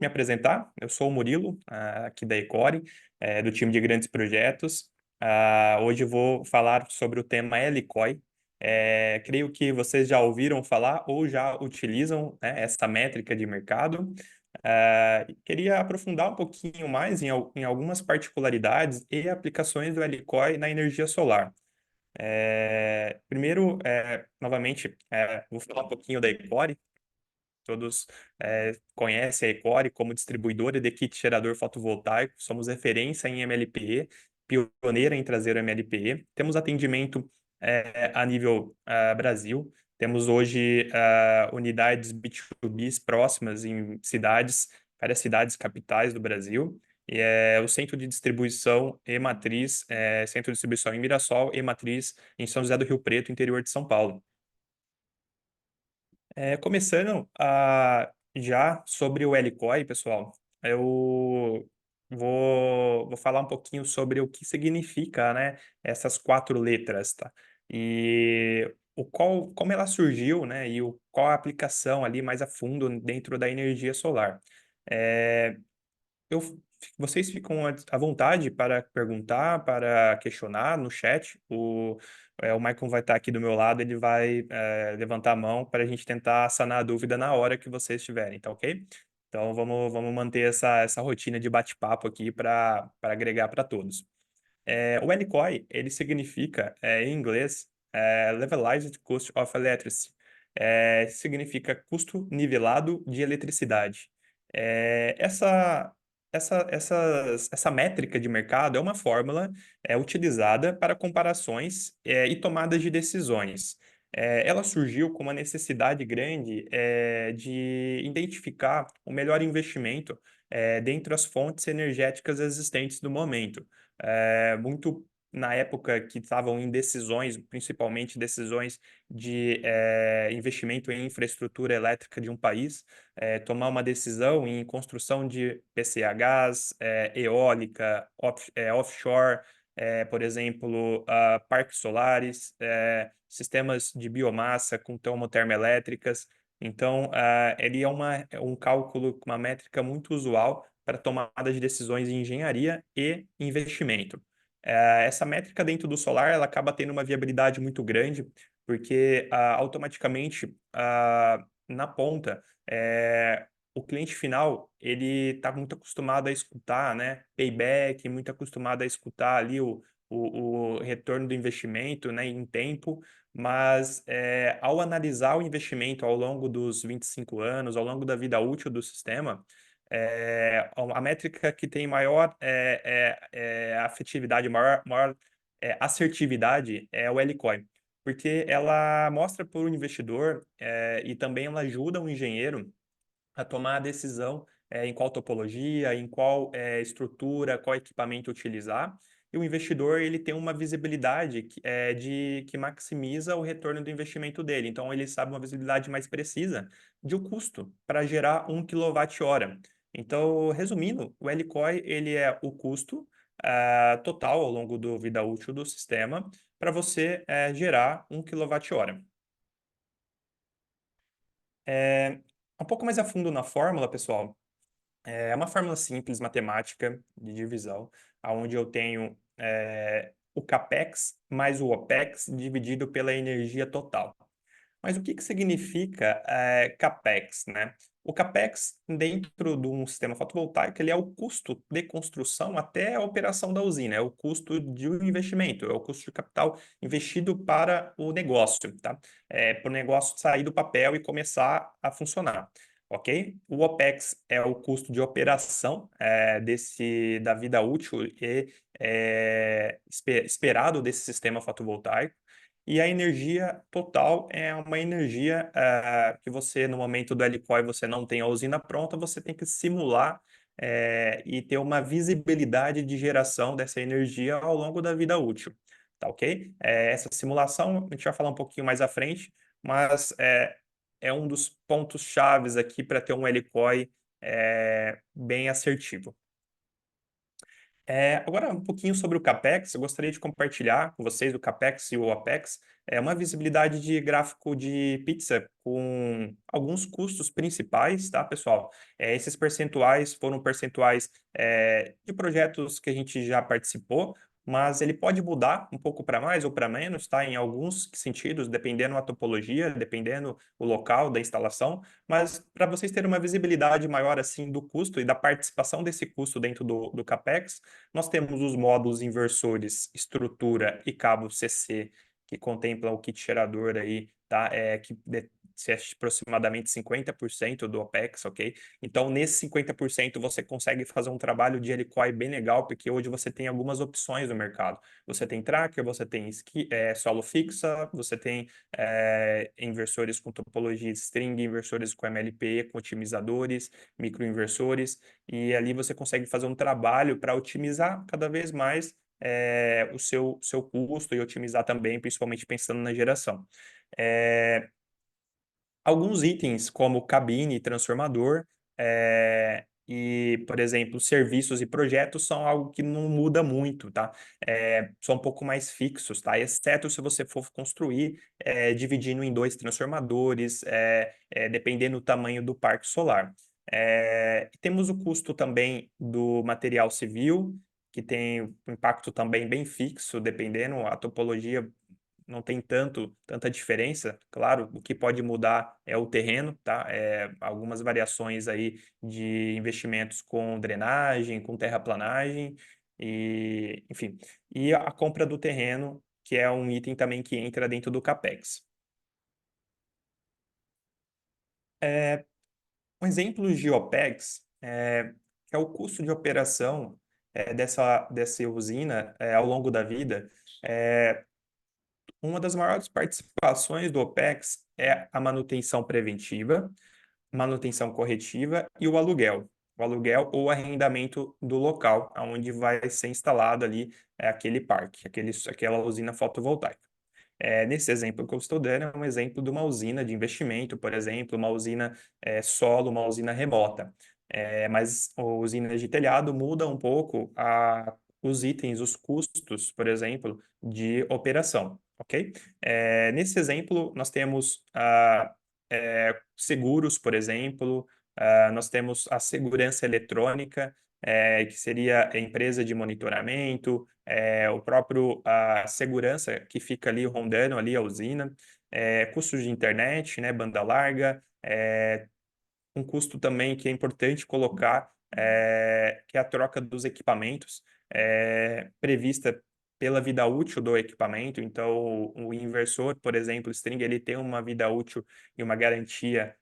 Me apresentar, eu sou o Murilo, aqui da Ecore, do time de grandes projetos. Hoje eu vou falar sobre o tema Helicoi. Creio que vocês já ouviram falar ou já utilizam, né, essa métrica de mercado. Queria aprofundar um pouquinho mais em algumas particularidades e aplicações do Helicoi na energia solar. Primeiro, novamente, vou falar um pouquinho da Ecore. Todos conhecem a Ecore como distribuidora de kit gerador fotovoltaico. Somos referência em MLPE, pioneira em trazer o MLPE. Temos atendimento a nível Brasil. Temos hoje unidades B2B próximas em cidades, várias cidades capitais do Brasil. E o centro de distribuição e matriz, centro de distribuição em Mirassol e matriz em São José do Rio Preto, interior de São Paulo. Começando já sobre o Helicoi, pessoal, eu vou falar um pouquinho sobre o que significa, né, essas quatro letras, tá? E como ela surgiu, né, e qual a aplicação ali mais a fundo dentro da energia solar. É, eu, vocês ficam à vontade para perguntar, para questionar no chat. O Michael vai estar aqui do meu lado, ele vai levantar a mão para a gente tentar sanar a dúvida na hora que vocês estiverem, tá ok? Então vamos manter essa rotina de bate-papo aqui para agregar para todos. O LCOI, ele significa, em inglês, Levelized Cost of Electricity. Significa custo nivelado de eletricidade. Essa métrica de mercado é uma fórmula utilizada para comparações e tomadas de decisões. Ela surgiu com uma necessidade grande de identificar o melhor investimento dentre as fontes energéticas existentes no momento. Muito na época que estavam em decisões, principalmente decisões de investimento em infraestrutura elétrica de um país, tomar uma decisão em construção de PCHs, eólica, offshore, por exemplo, parques solares, sistemas de biomassa com termoelétricas. Então, ele é um cálculo, uma métrica muito usual para tomada de decisões em engenharia e investimento. Essa métrica dentro do solar ela acaba tendo uma viabilidade muito grande, porque automaticamente na ponta o cliente final ele está muito acostumado a escutar, né, payback, muito acostumado a escutar ali o retorno do investimento, né, em tempo, mas ao analisar o investimento ao longo dos 25 anos, ao longo da vida útil do sistema, a métrica que tem maior afetividade, maior assertividade é o LCOI, porque ela mostra para o investidor e também ela ajuda o engenheiro a tomar a decisão em qual topologia, em qual estrutura, qual equipamento utilizar. E o investidor ele tem uma visibilidade que maximiza o retorno do investimento dele. Então, ele sabe uma visibilidade mais precisa de o custo para gerar 1 kWh. Então, resumindo, o LCOI ele é o custo total ao longo da vida útil do sistema para você gerar 1 kWh. É, um pouco mais a fundo na fórmula, pessoal. É uma fórmula simples, matemática, de divisão, onde eu tenho o CAPEX mais o OPEX dividido pela energia total. Mas o que significa CAPEX, né? O CAPEX, dentro de um sistema fotovoltaico, ele é o custo de construção até a operação da usina, é o custo de um investimento, é o custo de capital investido para o negócio, tá? Para o negócio sair do papel e começar a funcionar. Ok? O OPEX é o custo de operação da vida útil e esperado desse sistema fotovoltaico. E a energia total é uma energia que você, no momento do LCOI, você não tem a usina pronta, você tem que simular e ter uma visibilidade de geração dessa energia ao longo da vida útil. Tá ok? Essa simulação a gente vai falar um pouquinho mais à frente, mas é um dos pontos chaves aqui para ter um LCOI bem assertivo. Agora, um pouquinho sobre o CAPEX, eu gostaria de compartilhar com vocês o CAPEX e o OPEX. É uma visibilidade de gráfico de pizza com alguns custos principais, tá, pessoal? Esses percentuais foram percentuais de projetos que a gente já participou, mas ele pode mudar um pouco para mais ou para menos, tá? Em alguns sentidos, dependendo da topologia, dependendo o local da instalação. Mas para vocês terem uma visibilidade maior assim do custo e da participação desse custo dentro do CAPEX, nós temos os módulos inversores, estrutura e cabo CC, que contemplam o kit gerador aí, tá? É aproximadamente 50% do OPEX, ok? Então, nesse 50% você consegue fazer um trabalho de helicói bem legal, porque hoje você tem algumas opções no mercado. Você tem tracker, você tem solo fixa, você tem inversores com topologia string, inversores com MLP, com otimizadores, microinversores, e ali você consegue fazer um trabalho para otimizar cada vez mais o seu custo e otimizar também, principalmente pensando na geração. É, Alguns itens, como cabine e transformador, por exemplo, serviços e projetos, são algo que não muda muito, tá? São um pouco mais fixos, tá? Exceto se você for construir dividindo em dois transformadores, dependendo do tamanho do parque solar. Temos o custo também do material civil, que tem um impacto também bem fixo, dependendo a topologia não tem tanta diferença. Claro, o que pode mudar é o terreno, tá? Algumas variações aí de investimentos com drenagem, com terraplanagem, e, enfim. E a compra do terreno, que é um item também que entra dentro do CAPEX. Um exemplo de OPEX é o custo de operação dessa usina ao longo da vida. É, Uma das maiores participações do OPEX é a manutenção preventiva, manutenção corretiva e o aluguel. O aluguel ou arrendamento do local onde vai ser instalado ali aquele parque, aquela usina fotovoltaica. Nesse exemplo que eu estou dando, é um exemplo de uma usina de investimento, por exemplo, uma usina solo, uma usina remota. Mas usinas de telhado muda um pouco os itens, os custos, por exemplo, de operação, ok? Nesse exemplo, nós temos seguros, por exemplo, nós temos a segurança eletrônica, que seria a empresa de monitoramento, o próprio a segurança que fica ali rondando ali a usina, custos de internet, né, banda larga, um custo também que é importante colocar, que é a troca dos equipamentos, prevista pela vida útil do equipamento. Então, o inversor, por exemplo, string, ele tem uma vida útil e uma garantia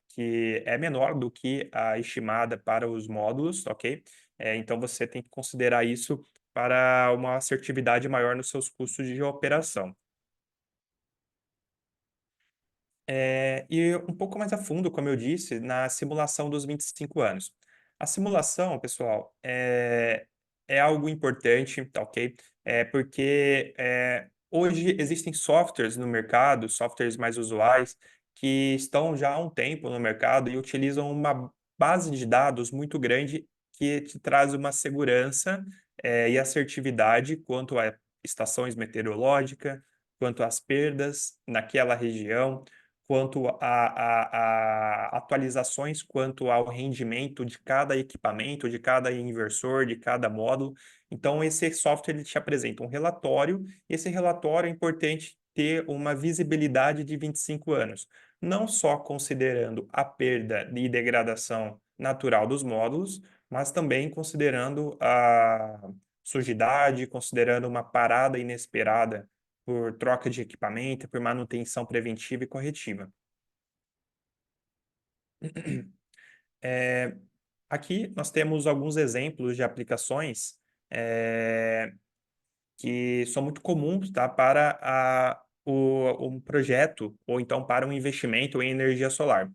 que é menor do que a estimada para os módulos, ok? Então, você tem que considerar isso para uma assertividade maior nos seus custos de operação. E um pouco mais a fundo, como eu disse, na simulação dos 25 anos. A simulação, pessoal, é algo importante, tá, ok? Porque hoje existem softwares no mercado, softwares mais usuais, que estão já há um tempo no mercado e utilizam uma base de dados muito grande que te traz uma segurança, e assertividade quanto a estações meteorológicas, quanto às perdas naquela região, quanto a atualizações quanto ao rendimento de cada equipamento, de cada inversor, de cada módulo. Então, esse software ele te apresenta um relatório, e esse relatório é importante ter uma visibilidade de 25 anos, não só considerando a perda e degradação natural dos módulos, mas também considerando a sujidade, considerando uma parada inesperada por troca de equipamento, por manutenção preventiva e corretiva. É, Aqui nós temos alguns exemplos de aplicações é, que são muito comuns, tá, para um projeto ou então para um investimento em energia solar.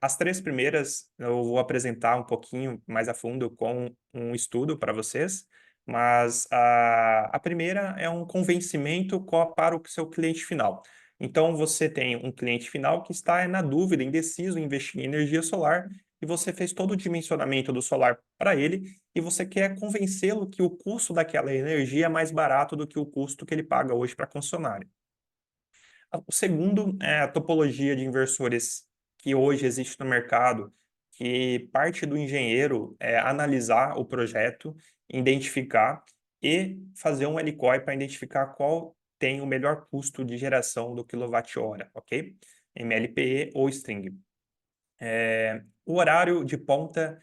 As três primeiras eu vou apresentar um pouquinho mais a fundo com um estudo para vocês, mas a primeira é um convencimento para o seu cliente final. Então, você tem um cliente final que está na dúvida, indeciso em investir em energia solar, e você fez todo o dimensionamento do solar para ele e você quer convencê-lo que o custo daquela energia é mais barato do que o custo que ele paga hoje para a concessionária. O segundo é a topologia de inversores que hoje existe no mercado, que parte do engenheiro é analisar o projeto, identificar e fazer um LCOE para identificar qual tem o melhor custo de geração do quilowatt-hora, ok? MLPE ou string. O horário de ponta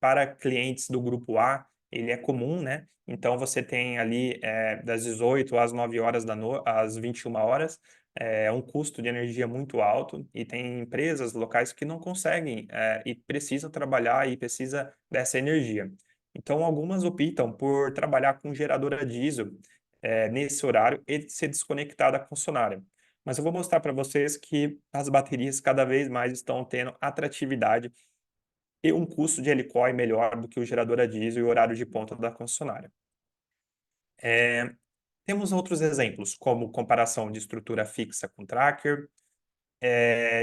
para clientes do grupo A, ele é comum, né? Então você tem ali das 18 às 9 horas da noite, às 21 horas, um custo de energia muito alto e tem empresas locais que não conseguem e precisam trabalhar e precisa dessa energia. Então algumas optam por trabalhar com geradora diesel nesse horário e ser desconectada da concessionária. Mas eu vou mostrar para vocês que as baterias cada vez mais estão tendo atratividade e um custo de helicói melhor do que o gerador a diesel e o horário de ponta da concessionária. Temos outros exemplos, como comparação de estrutura fixa com tracker,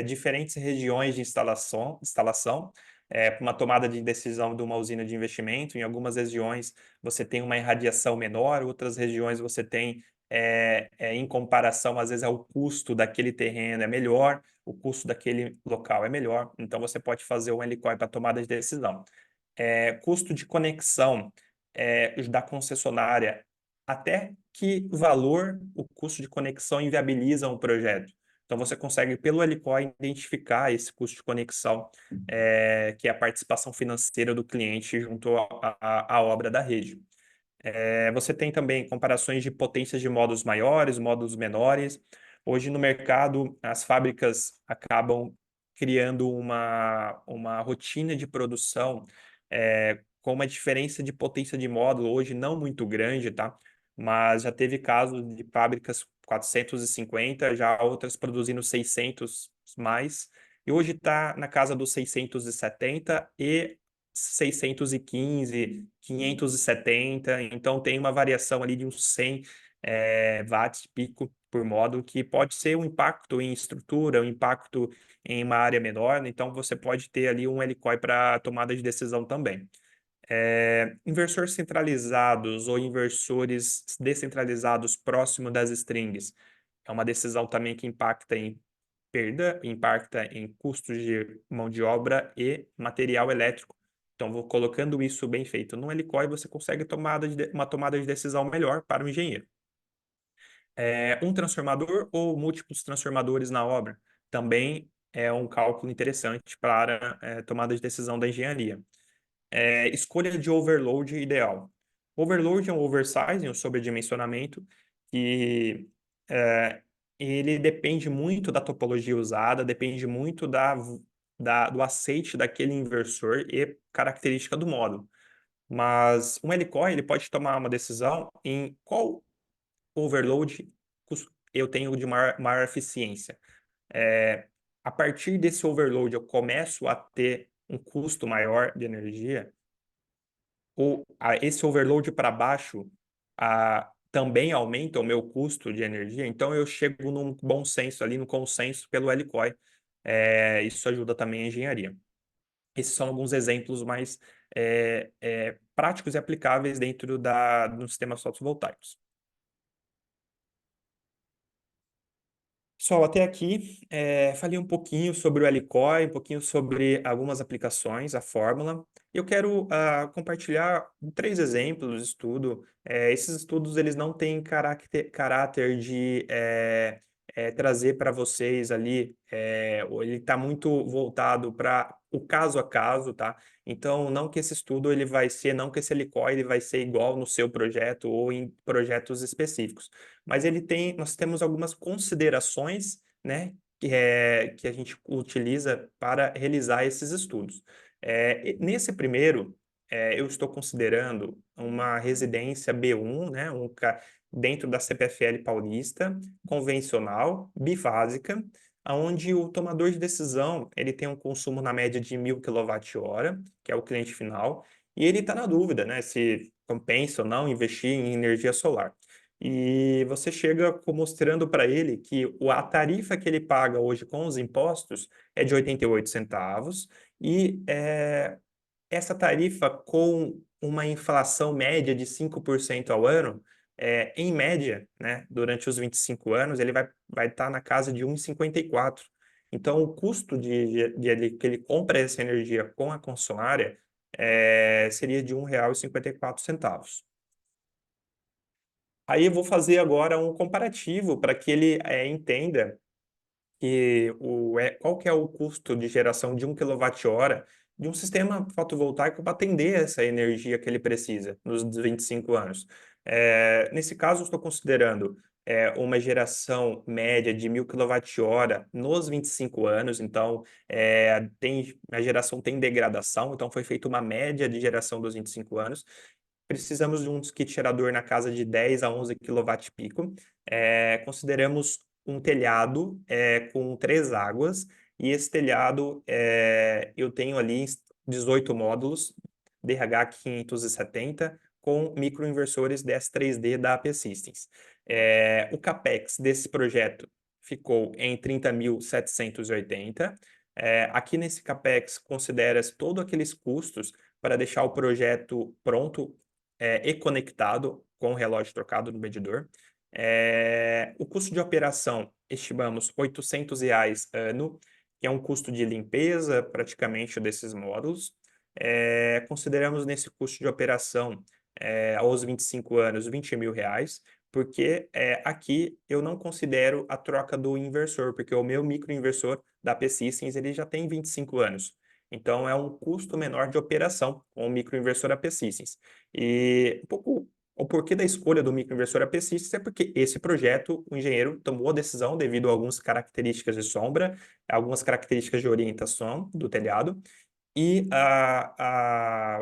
diferentes regiões de instalação uma tomada de decisão de uma usina de investimento. Em algumas regiões você tem uma irradiação menor, outras regiões você tem, em comparação, às vezes, o custo daquele terreno é melhor, o custo daquele local é melhor. Então, você pode fazer um LCOE para tomada de decisão. Custo de conexão da concessionária, até que valor o custo de conexão inviabiliza um projeto. Então, você consegue, pelo LCOE, identificar esse custo de conexão, que é a participação financeira do cliente junto à obra da rede. Você tem também comparações de potências de módulos maiores, módulos menores. Hoje no mercado, as fábricas acabam criando uma rotina de produção com uma diferença de potência de módulo, hoje não muito grande, tá? Mas já teve casos de fábricas 450, já outras produzindo 600 mais, e hoje está na casa dos 670 e 615, 570, então tem uma variação ali de uns 100 watts pico por módulo, que pode ser um impacto em estrutura, um impacto em uma área menor, né? Então você pode ter ali um LCOE para tomada de decisão também. Inversores centralizados ou inversores descentralizados próximo das strings é uma decisão também que impacta em perda, impacta em custos de mão de obra e material elétrico. Então, vou colocando isso bem feito no LCOE, você consegue uma tomada de decisão melhor para o engenheiro. Um transformador ou múltiplos transformadores na obra também é um cálculo interessante para tomada de decisão da engenharia. Escolha de overload ideal. Overload é um oversizing, um sobredimensionamento, que ele depende muito da topologia usada, depende muito do aceite daquele inversor e característica do módulo. Mas um LCOE ele pode tomar uma decisão em qual overload eu tenho de maior eficiência. É, a partir desse overload, eu começo a ter um custo maior de energia, esse overload para baixo também aumenta o meu custo de energia, então eu chego num bom senso ali, no consenso pelo LCOE. Isso ajuda também a engenharia. Esses são alguns exemplos mais práticos e aplicáveis dentro dos sistemas fotovoltaicos. Pessoal, até aqui falei um pouquinho sobre o LCOE, um pouquinho sobre algumas aplicações, a fórmula. Eu quero compartilhar 3 exemplos de estudo. Esses estudos eles não têm caráter de trazer para vocês ali, ele está muito voltado para o caso a caso, tá? Então, não que esse estudo ele vai ser, não que esse LCOE ele vai ser igual no seu projeto ou em projetos específicos, mas nós temos algumas considerações, né, que a gente utiliza para realizar esses estudos. Nesse primeiro, eu estou considerando uma residência B1, né, dentro da CPFL Paulista, convencional, bifásica, onde o tomador de decisão ele tem um consumo na média de 1.000 kWh, que é o cliente final, e ele está na dúvida, né, se compensa ou não investir em energia solar. E você chega mostrando para ele que a tarifa que ele paga hoje com os impostos é de 88 centavos E essa tarifa com uma inflação média de 5% ao ano, em média, né, durante os 25 anos, ele vai estar na casa de 1,54. Então, o custo que ele compra essa energia com a concessionária seria de R$ 1,54. Aí eu vou fazer agora um comparativo para que ele entenda qual que é o custo de geração de 1 kWh de um sistema fotovoltaico para atender essa energia que ele precisa nos 25 anos. Nesse caso, eu estou considerando uma geração média de 1.000 kWh nos 25 anos, então a geração tem degradação, então foi feita uma média de geração dos 25 anos. Precisamos de um kit gerador na casa de 10 a 11 kW-pico. Consideramos um telhado com 3 águas, e esse telhado eu tenho ali 18 módulos DH 570 com microinversores DS3D da AP Systems. O CAPEX desse projeto ficou em 30.780. Aqui nesse CAPEX considera-se todos aqueles custos para deixar o projeto pronto e conectado com o relógio trocado no medidor. O custo de operação, estimamos R$ 800 ano, que é um custo de limpeza praticamente desses módulos. Consideramos nesse custo de operação, aos 25 anos, R$ 20.000, porque aqui eu não considero a troca do inversor, porque o meu microinversor da P-Systems ele já tem 25 anos. Então, é um custo menor de operação com o microinversor AP Systems. E um pouco o porquê da escolha do microinversor AP Systems é porque esse projeto, o engenheiro tomou a decisão devido a algumas características de sombra, algumas características de orientação do telhado, e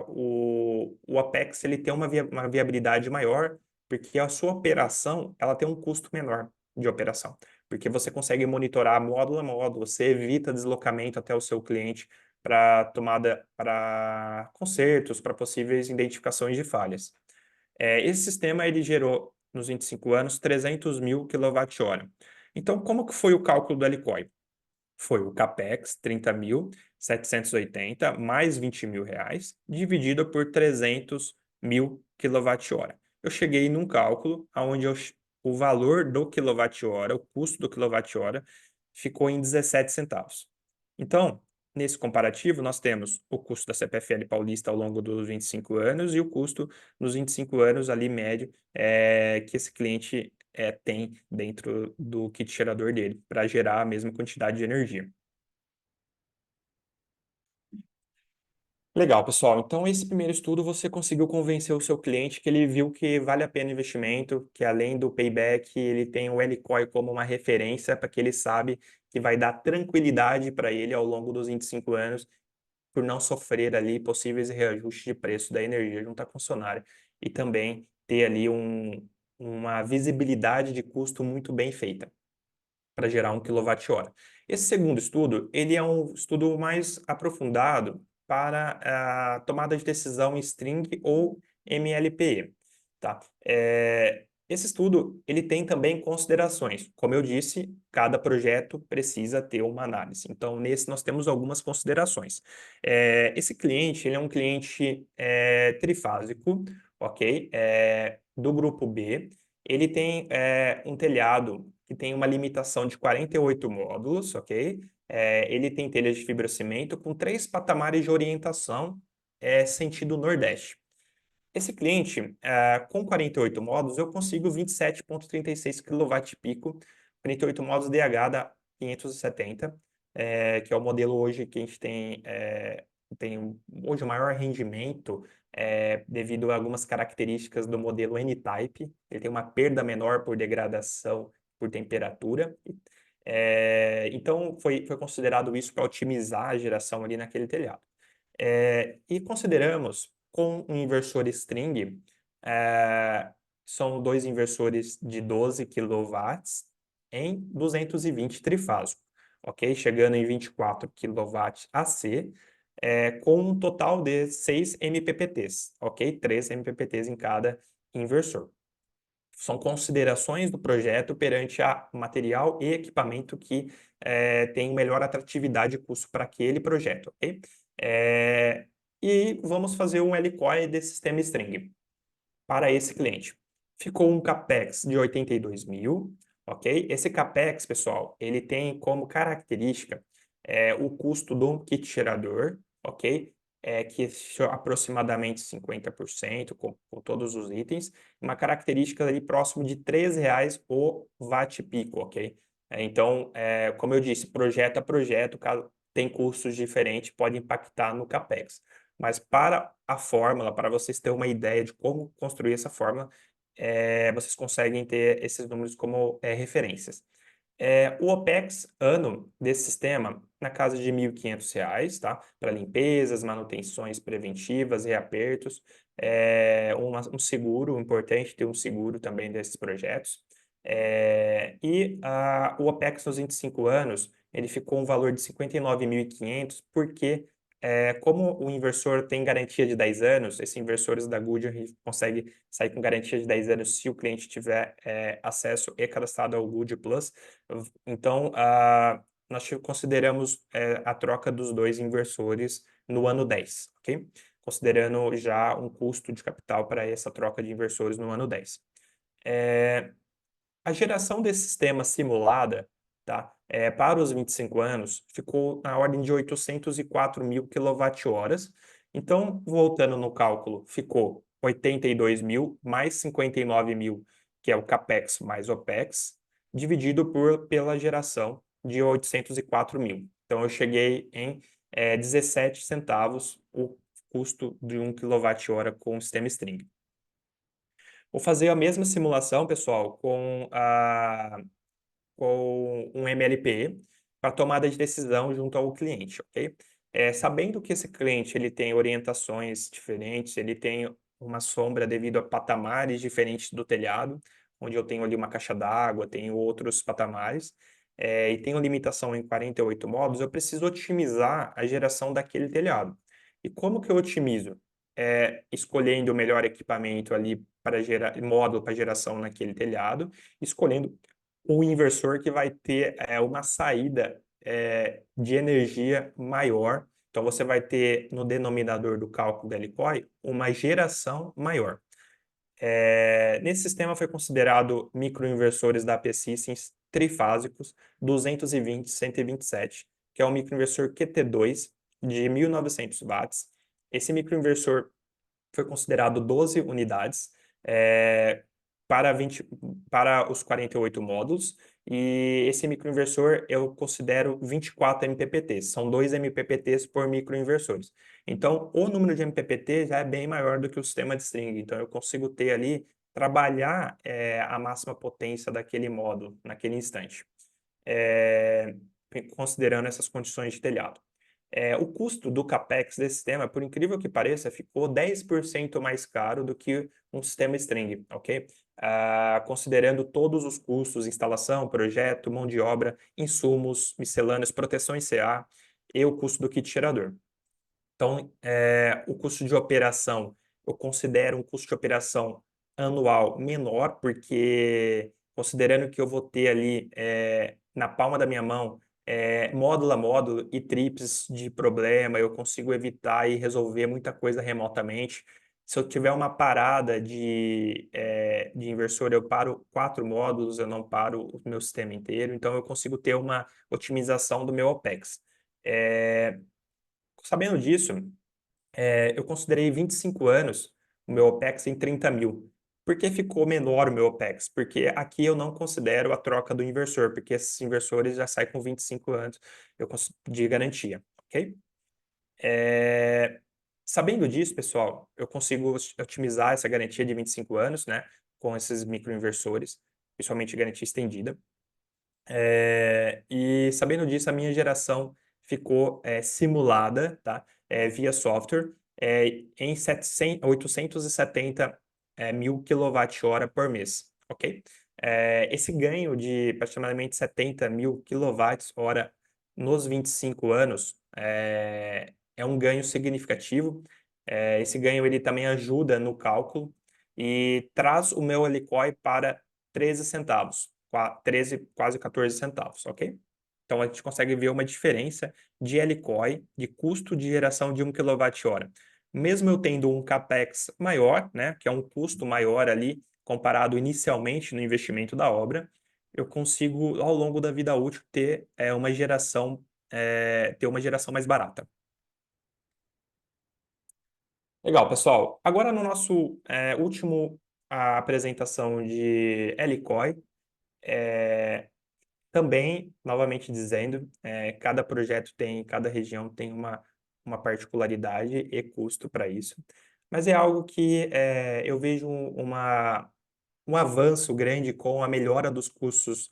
o Apex ele tem uma viabilidade maior, porque a sua operação ela tem um custo menor de operação, porque você consegue monitorar módulo a módulo, você evita deslocamento até o seu cliente para tomada, para consertos, para possíveis identificações de falhas. Esse sistema ele gerou nos 25 anos 300.000 kWh. Então, como que foi o cálculo do LCOI? Foi o CAPEX, 30.780 mais R$ 20.000, dividido por 300.000 kWh. Eu cheguei num cálculo onde o valor do quilowatt-hora, o custo do quilowatt-hora, ficou em 17 centavos. Então, nesse comparativo, nós temos o custo da CPFL Paulista ao longo dos 25 anos e o custo nos 25 anos ali médio que esse cliente tem dentro do kit gerador dele, para gerar a mesma quantidade de energia. Legal, pessoal. Então, esse primeiro estudo você conseguiu convencer o seu cliente que ele viu que vale a pena o investimento, que além do payback, ele tem o LCOI como uma referência para que ele sabe que vai dar tranquilidade para ele ao longo dos 25 anos, por não sofrer ali possíveis reajustes de preço da energia junto à concessionária e também ter ali uma visibilidade de custo muito bem feita para gerar 1 kWh. Esse segundo estudo, ele é um estudo mais aprofundado para a tomada de decisão em string ou MLPE, tá? Esse estudo, ele tem também considerações. Como eu disse, cada projeto precisa ter uma análise. Então, nesse nós temos algumas considerações. Esse cliente, ele é um cliente trifásico, ok? Do grupo B. Ele tem um telhado que tem uma limitação de 48 módulos, ok? Ele tem telhas de fibrocimento com 3 patamares de orientação sentido Nordeste. Esse cliente, com 48 módulos, eu consigo 27,36 kW-pico, 48 módulos DH da 570, que é o modelo hoje que a gente tem hoje o maior rendimento, devido a algumas características do modelo N-Type. Ele tem uma perda menor por degradação por temperatura. Então, foi considerado isso para otimizar a geração ali naquele telhado. E consideramos com um inversor string, são dois inversores de 12 kW em 220 trifásico, ok? Chegando em 24 kW AC, com um total de 6 MPPTs, ok? 3 MPPTs em cada inversor. São considerações do projeto perante a material e equipamento que tem melhor atratividade e custo para aquele projeto, ok? E vamos fazer um LCOE de sistema string para esse cliente. Ficou um CAPEX de 82 mil, ok? Esse CAPEX, pessoal, ele tem como característica o custo do kit gerador, ok? Que é aproximadamente 50% com todos os itens, uma característica ali próximo de R$ 3 o watt pico, ok? Então, como eu disse, projeto a projeto, caso tem custos diferentes, pode impactar no CAPEX. Mas para a fórmula, para vocês terem uma ideia de como construir essa fórmula, vocês conseguem ter esses números como referências. O OPEX ano desse sistema na casa de R$ 1.500, tá? Para limpezas, manutenções preventivas, reapertos, um seguro, importante ter um seguro também desses projetos. O OPEX nos 25 anos, ele ficou um valor de 59.500, porque como o inversor tem garantia de 10 anos, esses inversores da Goodyear consegue sair com garantia de 10 anos se o cliente tiver acesso e cadastrado ao Goodyear Plus. Então, nós consideramos a troca dos dois inversores no ano 10, ok? Considerando já um custo de capital para essa troca de inversores no ano 10. A geração desse sistema simulada, tá, para os 25 anos, ficou na ordem de 804 mil kWh. Então, voltando no cálculo, ficou 82 mil mais 59 mil, que é o CAPEX mais OPEX, dividido pela geração de 804 mil. Então, eu cheguei em 17 centavos o custo de 1 kWh com o sistema string. Vou fazer a mesma simulação, pessoal, com um MLP para tomada de decisão junto ao cliente, ok? Sabendo que esse cliente ele tem orientações diferentes, ele tem uma sombra devido a patamares diferentes do telhado, onde eu tenho ali uma caixa d'água, tenho outros patamares, e tenho limitação em 48 módulos, eu preciso otimizar a geração daquele telhado. E como que eu otimizo? Escolhendo o melhor equipamento ali para gerar módulo para geração naquele telhado, escolhendo o inversor que vai ter uma saída de energia maior. Então, você vai ter no denominador do cálculo da LCOE uma geração maior. Nesse sistema foi considerado microinversores da AP Systems trifásicos 220-127, que é um microinversor QT2 de 1.900 watts. Esse microinversor foi considerado 12 unidades para, 20, para os 48 módulos, e esse microinversor eu considero 24 MPPTs, são 2 MPPTs por microinversores. Então, o número de MPPT já é bem maior do que o sistema de string, então eu consigo ter ali, trabalhar a máxima potência daquele módulo, naquele instante, considerando essas condições de telhado. O custo do CAPEX desse sistema, por incrível que pareça, ficou 10% mais caro do que um sistema string, ok? Considerando todos os custos, instalação, projeto, mão de obra, insumos, miscelâneos, proteção em CA e o custo do kit gerador. Então, o custo de operação, eu considero um custo de operação anual menor, porque considerando que eu vou ter ali na palma da minha mão, módulo a módulo e trips de problema, eu consigo evitar e resolver muita coisa remotamente. Se eu tiver uma parada de inversor, eu paro 4 módulos, eu não paro o meu sistema inteiro, então eu consigo ter uma otimização do meu OPEX. Sabendo disso, eu considerei 25 anos o meu OPEX em 30 mil. Por que ficou menor o meu OPEX? Porque aqui eu não considero a troca do inversor, porque esses inversores já saem com 25 anos de garantia, ok? Sabendo disso, pessoal, eu consigo otimizar essa garantia de 25 anos, né, com esses microinversores, principalmente garantia estendida. E sabendo disso, a minha geração ficou simulada, tá? Via software, em 870 mil kWh por mês, ok? Esse ganho de aproximadamente 70 mil kWh nos 25 anos é um ganho significativo. Esse ganho ele também ajuda no cálculo e traz o meu LCOE para 13 centavos. 13, quase 14 centavos, ok? Então, a gente consegue ver uma diferença de LCOE, de custo de geração de 1 kWh. Mesmo eu tendo um CAPEX maior, né, que é um custo maior ali, comparado inicialmente no investimento da obra, eu consigo, ao longo da vida útil, ter uma geração mais barata. Legal, pessoal. Agora no nosso último apresentação de LCOE, também, novamente dizendo, cada projeto tem, cada região tem uma particularidade e custo para isso. Mas é algo que eu vejo um avanço grande com a melhora dos custos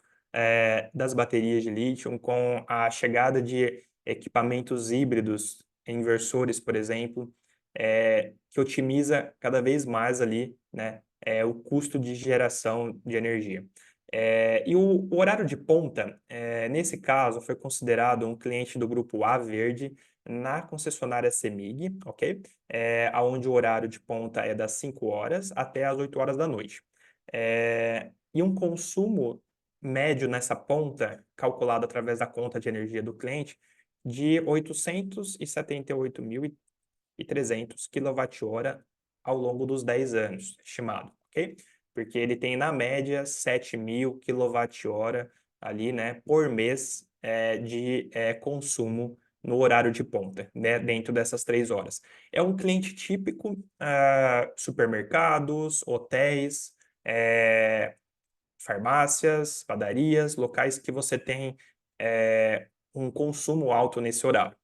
das baterias de lítio, com a chegada de equipamentos híbridos, inversores, por exemplo, que otimiza cada vez mais ali, né, o custo de geração de energia. E o horário de ponta, nesse caso, foi considerado um cliente do grupo A Verde na concessionária CEMIG, ok? Onde o horário de ponta é das 5 horas até as 8 horas da noite. E um consumo médio nessa ponta, calculado através da conta de energia do cliente, de 878.300 kWh ao longo dos 10 anos, estimado, ok? Porque ele tem, na média, 7.000 kWh ali, né, por mês de consumo no horário de ponta, né, dentro dessas 3 horas. É um cliente típico, supermercados, hotéis, farmácias, padarias, locais que você tem um consumo alto nesse horário.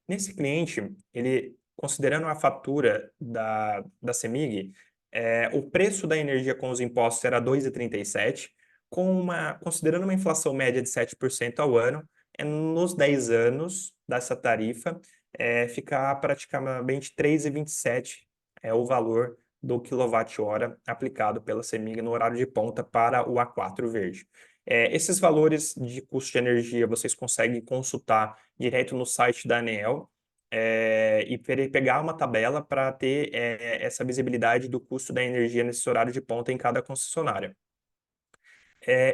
Nesse cliente, ele, considerando a fatura da CEMIG, o preço da energia com os impostos era 2,37, considerando uma inflação média de 7% ao ano, nos 10 anos dessa tarifa, fica praticamente 3,27 o valor do quilowatt-hora aplicado pela CEMIG no horário de ponta para o A4 verde. Esses valores de custo de energia vocês conseguem consultar direto no site da ANEEL e pegar uma tabela para ter essa visibilidade do custo da energia nesse horário de ponta em cada concessionária.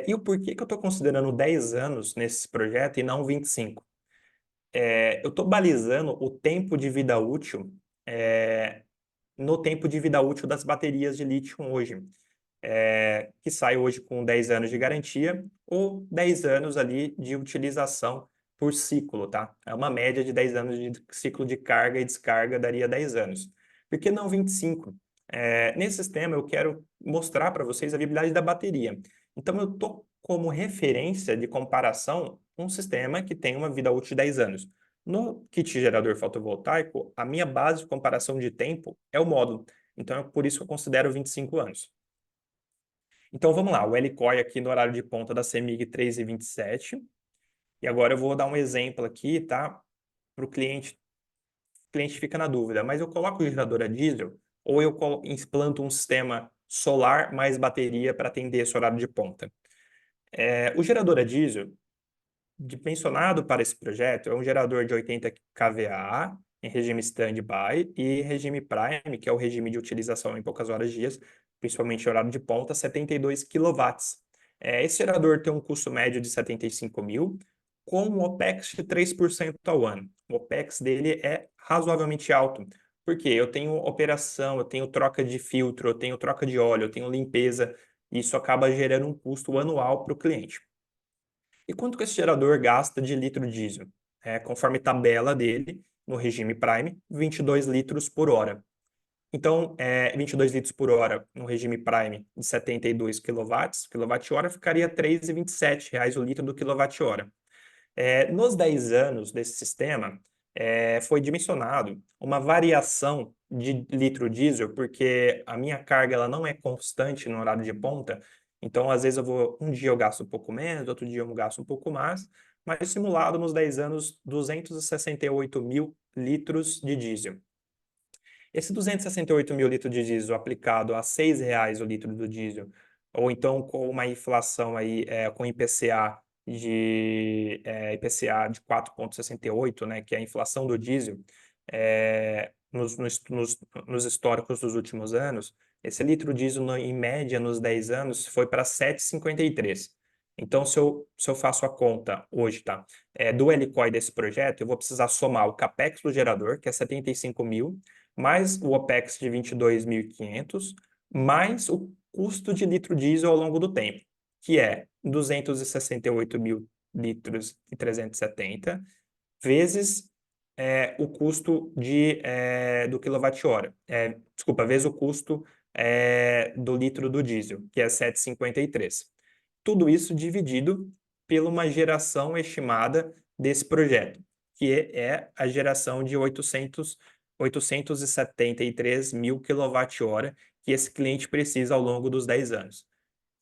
E o porquê que eu estou considerando 10 anos nesse projeto e não 25? Eu estou balizando o tempo de vida útil no tempo de vida útil das baterias de lítio hoje. Que sai hoje com 10 anos de garantia ou 10 anos ali de utilização por ciclo, tá? É uma média de 10 anos de ciclo de carga e descarga daria 10 anos. Por que não 25? Nesse sistema eu quero mostrar para vocês a viabilidade da bateria. Então eu estou como referência de comparação um sistema que tem uma vida útil de 10 anos. No kit gerador fotovoltaico, a minha base de comparação de tempo é o módulo. Então é por isso que eu considero 25 anos. Então vamos lá, o LCOE aqui no horário de ponta da CEMIG 3,27. E agora eu vou dar um exemplo aqui, tá? Para o cliente. O cliente fica na dúvida, mas eu coloco o gerador a diesel ou eu implanto um sistema solar mais bateria para atender esse horário de ponta? O gerador a diesel, dimensionado para esse projeto, é um gerador de 80 kVA em regime standby e regime prime, que é o regime de utilização em poucas horas dias, principalmente em horário de ponta, 72 kW. Esse gerador tem um custo médio de 75 mil, com um OPEX de 3% ao ano. O OPEX dele é razoavelmente alto, porque eu tenho operação, eu tenho troca de filtro, eu tenho troca de óleo, eu tenho limpeza, e isso acaba gerando um custo anual para o cliente. E quanto que esse gerador gasta de litro diesel? Conforme tabela dele, no regime Prime, 22 litros por hora. Então, 22 litros por hora no regime Prime de 72 kWh, ficaria R$ 3,27 o litro do quilowatt-hora. Nos 10 anos desse sistema, foi dimensionado uma variação de litro diesel, porque a minha carga ela não é constante no horário de ponta, então às vezes um dia eu gasto um pouco menos, outro dia eu gasto um pouco mais, mas simulado nos 10 anos, 268 mil litros de diesel. Esse 268 mil litros de diesel aplicado a R$ 6,00 o litro do diesel, ou então com uma inflação aí, com IPCA de 4,68, né, que é a inflação do diesel, nos históricos dos últimos anos, esse litro diesel, em média, nos 10 anos, foi para 7,53. Então, se eu faço a conta hoje, tá? Do LCOI desse projeto, eu vou precisar somar o CAPEX do gerador, que é 75 mil, mais o OPEX de 22.500, mais o custo de litro diesel ao longo do tempo, que é 268 mil litros e 370, vezes o custo do quilowatt-hora. Desculpa, vezes o custo do litro do diesel, que é 7,53. Tudo isso dividido pela uma geração estimada desse projeto, que é a geração de 873 mil quilowatt-hora que esse cliente precisa ao longo dos 10 anos.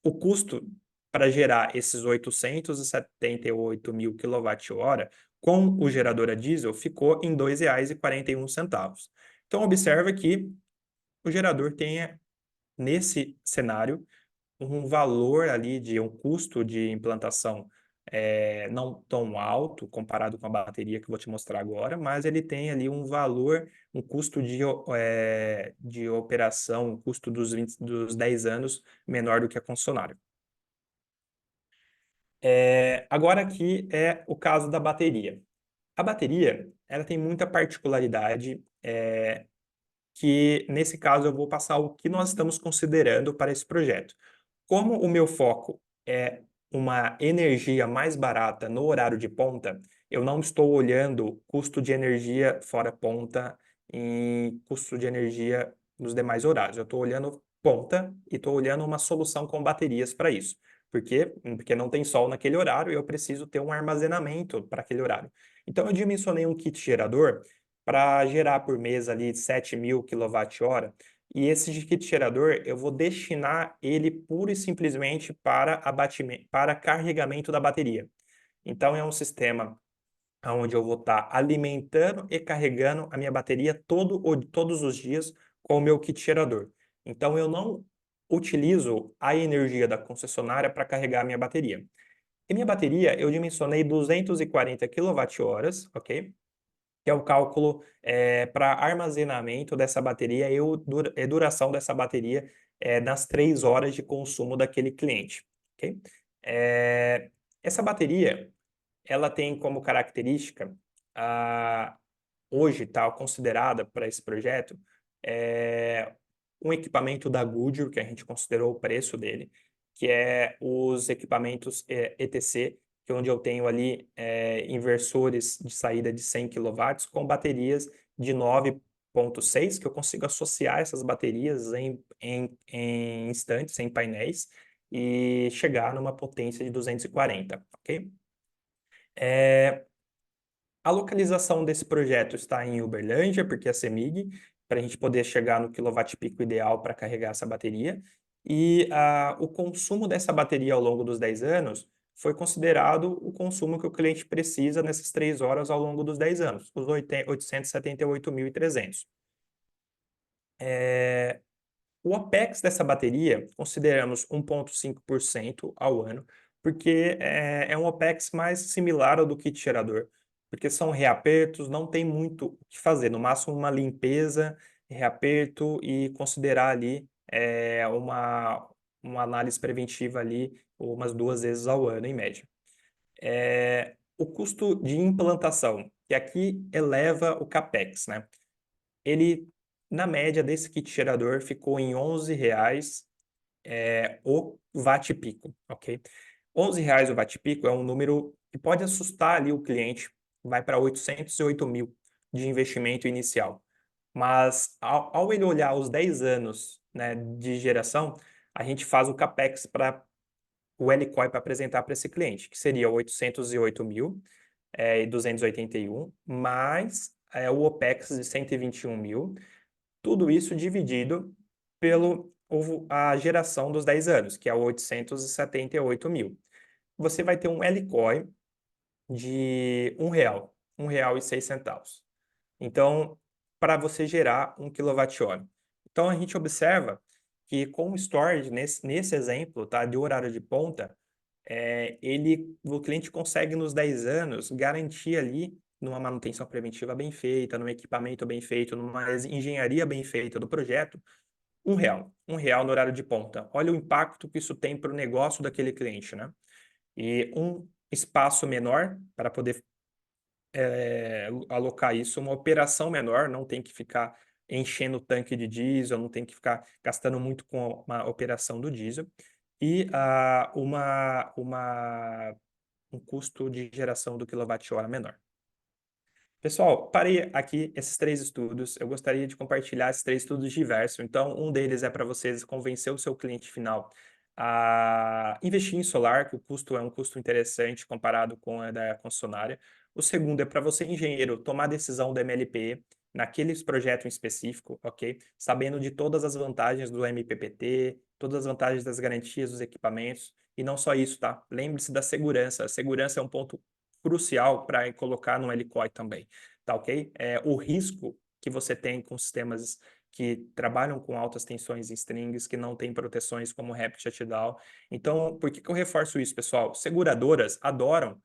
O custo para gerar esses 878 mil quilowatt-hora com o gerador a diesel ficou em R$ 2,41. Então, observa que o gerador tenha, nesse cenário, um valor ali de um custo de implantação não tão alto comparado com a bateria que eu vou te mostrar agora, mas ele tem ali um valor, um custo de operação, um custo dos 10 anos menor do que a concessionária. Agora aqui é o caso da bateria. A bateria, ela tem muita particularidade, que nesse caso eu vou passar o que nós estamos considerando para esse projeto. Como o meu foco é uma energia mais barata no horário de ponta, eu não estou olhando custo de energia fora ponta e custo de energia nos demais horários. Eu estou olhando ponta e estou olhando uma solução com baterias para isso. Por quê? Porque não tem sol naquele horário e eu preciso ter um armazenamento para aquele horário. Então, eu dimensionei um kit gerador para gerar por mês ali 7.000 kWh, e esse kit gerador, eu vou destinar ele pura e simplesmente para abatimento, para carregamento da bateria. Então, é um sistema onde eu vou estar alimentando e carregando a minha bateria todos os dias com o meu kit gerador. Então, eu não utilizo a energia da concessionária para carregar a minha bateria. E minha bateria, eu dimensionei 240 kWh, ok? Que é o cálculo para armazenamento dessa bateria e duração dessa bateria nas 3 horas de consumo daquele cliente. Ok? Essa bateria, ela tem como característica, a, hoje está considerada para esse projeto, um equipamento da Goodyear, que a gente considerou o preço dele, que é os equipamentos ETC, que é onde eu tenho ali inversores de saída de 100 kW com baterias de 9,6, que eu consigo associar essas baterias em instantes, em painéis, e chegar numa potência de 240, ok? A localização desse projeto está em Uberlândia, porque é a CEMIG, para a gente poder chegar no quilowatt-pico ideal para carregar essa bateria. E o consumo dessa bateria ao longo dos 10 anos foi considerado o consumo que o cliente precisa nessas 3 horas ao longo dos 10 anos, os 878.300. O OPEX dessa bateria, consideramos 1,5% ao ano, porque é um OPEX mais similar ao do kit gerador, porque são reapertos, não tem muito o que fazer, no máximo uma limpeza, reaperto e considerar ali uma análise preventiva ali umas 2 vezes ao ano, em média. O custo de implantação, que aqui eleva o CAPEX, né? Ele, na média desse kit gerador, ficou em R$ 11 o watt pico, ok? R$ 11 o watt pico é um número que pode assustar ali o cliente, vai para 808 mil de investimento inicial. Mas ao ele olhar os 10 anos, né, de geração, a gente faz o CAPEX para o LCOI para apresentar para esse cliente, que seria 808 mil e 281, mais o OPEX de 121 mil, tudo isso dividido a geração dos 10 anos, que é 878 mil. Você vai ter um LCOI de R$ 1,06. Então, para você gerar 1 kWh. Então, a gente observa que com o storage, nesse exemplo, tá, de horário de ponta, o cliente consegue nos 10 anos garantir ali numa manutenção preventiva bem feita, num equipamento bem feito, numa engenharia bem feita do projeto, R$ 1 no horário de ponta. Olha o impacto que isso tem para o negócio daquele cliente, né? e um espaço menor para poder alocar isso, uma operação menor, não tem que ficar enchendo o tanque de diesel, não tem que ficar gastando muito com uma operação do diesel, e um custo de geração do quilowatt-hora menor. Pessoal, parei aqui esses três estudos. Eu gostaria de compartilhar esses três estudos diversos. Então, um deles é para vocês convencer o seu cliente final a investir em solar, que o custo é um custo interessante comparado com a da concessionária. O segundo é para você, engenheiro, tomar a decisão do MLPE naqueles projetos em específico, ok? Sabendo de todas as vantagens do MPPT, todas as vantagens das garantias dos equipamentos. E não só isso, tá? Lembre-se da segurança. A segurança é um ponto crucial para colocar no LCOI também, tá ok? O risco que você tem com sistemas que trabalham com altas tensões em strings, que não têm proteções como Rapid Shutdown. Então, por que que eu reforço isso, pessoal? Seguradoras adoram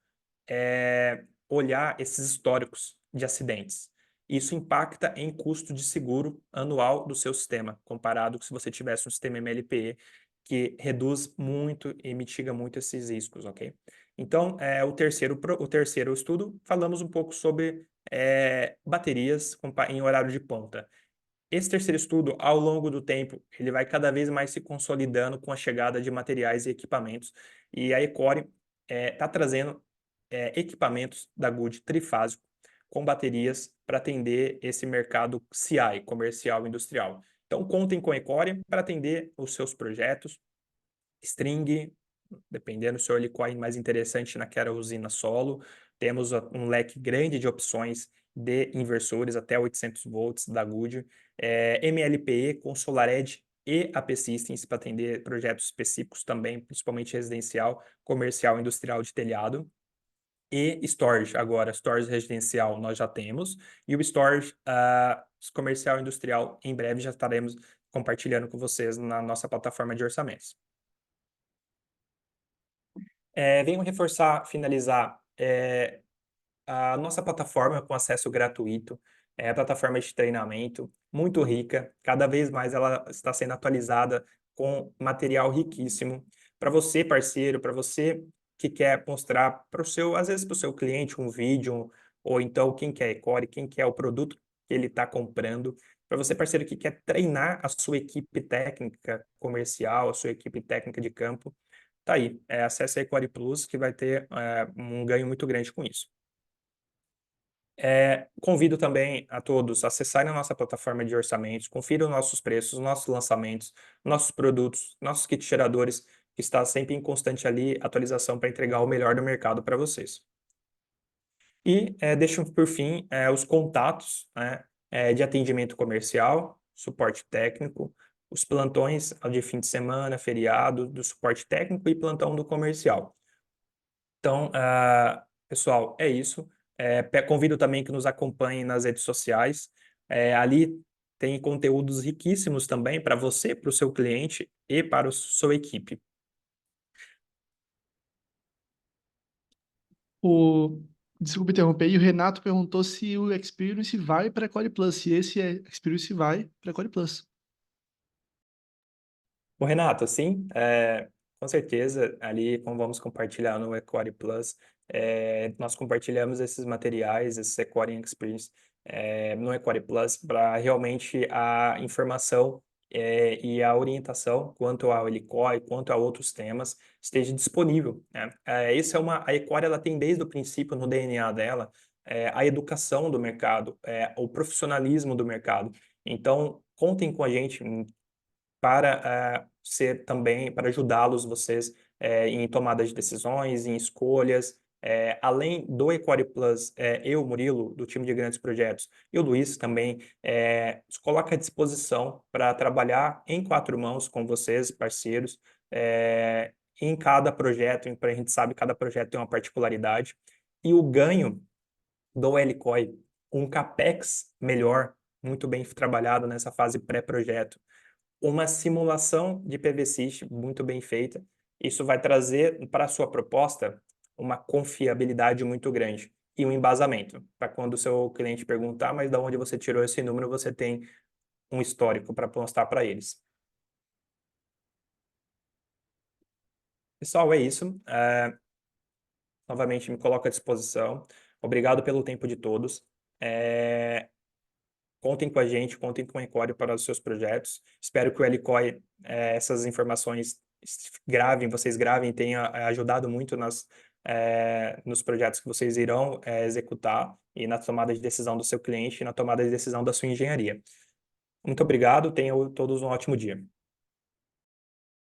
olhar esses históricos de acidentes. Isso impacta em custo de seguro anual do seu sistema, comparado com se você tivesse um sistema MLPE, que reduz muito e mitiga muito esses riscos, ok? Então, o terceiro estudo, falamos um pouco sobre baterias em horário de ponta. Esse terceiro estudo, ao longo do tempo, ele vai cada vez mais se consolidando com a chegada de materiais e equipamentos. E a Ecore está trazendo equipamentos da Good trifásico com baterias para atender esse mercado CI, comercial e industrial. Então, contem com a Ecore para atender os seus projetos, string, dependendo se o Earlycoin mais interessante naquela usina solo. Temos um leque grande de opções de inversores até 800 volts da Good, MLPE com SolarEdge e AP Systems para atender projetos específicos também, principalmente residencial, comercial, industrial de telhado. E storage, agora, storage residencial nós já temos, e o storage comercial e industrial em breve já estaremos compartilhando com vocês na nossa plataforma de orçamentos. Venho reforçar, finalizar a nossa plataforma com acesso gratuito, é a plataforma de treinamento, muito rica, cada vez mais ela está sendo atualizada com material riquíssimo. Para você, parceiro, para você que quer mostrar para o seu, às vezes para o seu cliente um vídeo, ou então quem quer Ecore, quem quer o produto que ele está comprando. Para você, parceiro, que quer treinar a sua equipe técnica comercial, a sua equipe técnica de campo, tá aí. Acesse a Ecore Plus, que vai ter um ganho muito grande com isso. Convido também a todos a acessarem a nossa plataforma de orçamentos, confiram nossos preços, nossos lançamentos, nossos produtos, nossos kits geradores, que está sempre em constante ali atualização para entregar o melhor do mercado para vocês. E deixo por fim os contatos, né, de atendimento comercial, suporte técnico, os plantões de fim de semana, feriado, do suporte técnico e plantão do comercial. Então, pessoal, é isso. Convido também que nos acompanhem nas redes sociais. Ali tem conteúdos riquíssimos também para você, para o seu cliente e para a sua equipe. O... Desculpa interromper, e o Renato perguntou se o Experience vai para a Core Plus, se esse Experience vai para a Core Plus. O Renato, sim, com certeza, ali, como vamos compartilhar no Ecore Plus, nós compartilhamos esses materiais, esses Ecore Experience, no Ecore Plus, para realmente a informação e a orientação quanto ao Helicói, quanto a outros temas, esteja disponível, né? A Ecore, ela tem desde o princípio, no DNA dela, a educação do mercado, o profissionalismo do mercado. Então, contem com a gente para ser também, para ajudá-los vocês em tomada de decisões, em escolhas. Além do Equity Plus, eu, Murilo, do time de grandes projetos, e o Luiz também, se coloca à disposição para trabalhar em quatro mãos com vocês, parceiros, em cada projeto, a gente sabe que cada projeto tem uma particularidade, e o ganho do Helicoy, um CAPEX melhor, muito bem trabalhado nessa fase pré-projeto, uma simulação de PVSys muito bem feita. Isso vai trazer para a sua proposta uma confiabilidade muito grande e um embasamento, para quando o seu cliente perguntar, mas de onde você tirou esse número, você tem um histórico para mostrar para eles. Pessoal, é isso. novamente me coloco à disposição. Obrigado pelo tempo de todos. É, Contem com a gente, contem com a Encore para os seus projetos. Espero que o Helicoi, essas informações vocês gravem, tenha ajudado muito nos projetos que vocês irão executar e na tomada de decisão do seu cliente e na tomada de decisão da sua engenharia. Muito obrigado, tenham todos um ótimo dia.